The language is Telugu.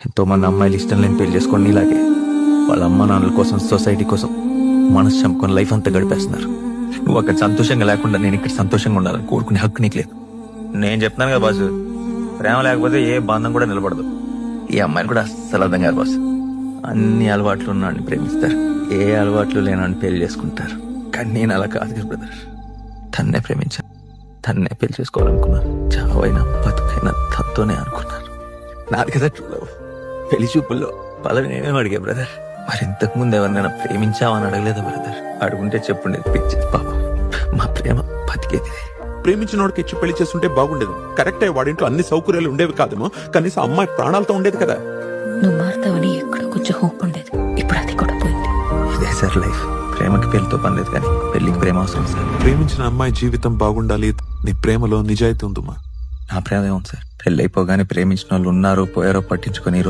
ఎంతో మంది అమ్మాయిలు ఇష్టం లేని పెళ్లి చేసుకోండి ఇలాగే వాళ్ళ అమ్మ నాన్నల కోసం సొసైటీ కోసం మనసు చంపుకొని లైఫ్ అంతా గడిపేస్తున్నారు. నువ్వు అక్కడ సంతోషంగా లేకుండా నేను ఇక్కడ సంతోషంగా ఉండాలని కోరుకునే హక్కు నీకు లేదు. నేను చెప్తున్నాను కదా బాసు, ప్రేమ లేకపోతే ఏ బంధం కూడా నిలబడదు. ఈ అమ్మాయిని కూడా అస్సలు అర్థం కాదు బాసు. అన్ని అలవాట్లు ఉన్నాడిని ప్రేమిస్తారు, ఏ అలవాట్లు లేనని పెళ్లి చేసుకుంటారు. కానీ నేను అలా కాదు కదా బ్రదర్. తన్నే ప్రేమించాను, తన్నే పెళ్లి చేసుకోవాలనుకున్నాను. చావైనా బతుకైనా తనతోనే అనుకున్నాను. నాది కదా ట్రూ లవ్. పెళ్లి చూపుల్లో పల్లవి నేనేం అడిగా బ్రదర్. మరి ఇంతకు ముందు ఎవరినైనా ప్రేమించావని అడగలేదా బ్రదర్? అడుగుంటే చెప్పుండేది పిచ్చేది పాపం. మా ప్రేమ బతికేది. ప్రేమించిన వాడికి ఇచ్చి పెళ్లి చేస్తుంటే బాగుండేది. కరెక్టే, వాడింట్లో అన్ని సౌకర్యాలు ఉండేవి కాదేమో, కనీసం అమ్మాయి ప్రాణాలతో ఉండేది కదా. నువ్వు మారుతావని ఎక్కడో కొంచెం హోప్ ఉండేది, ఇప్పుడు అది కూడా పోయింది. ఇదే సార్ లైఫ్. ప్రేమకి పెళ్లితో పని లేదు, కానీ పెళ్లికి ప్రేమ అవసరం సార్. ప్రేమించిన అమ్మాయి జీవితం బాగుండాలి. నీ ప్రేమలో నిజాయితీ ఉందమ్మా. నా ప్రేమ ఏముంది సార్? పెళ్ళి అయిపోగానే ప్రేమించిన వాళ్ళు ఉన్నారో పోయారో పట్టించుకొని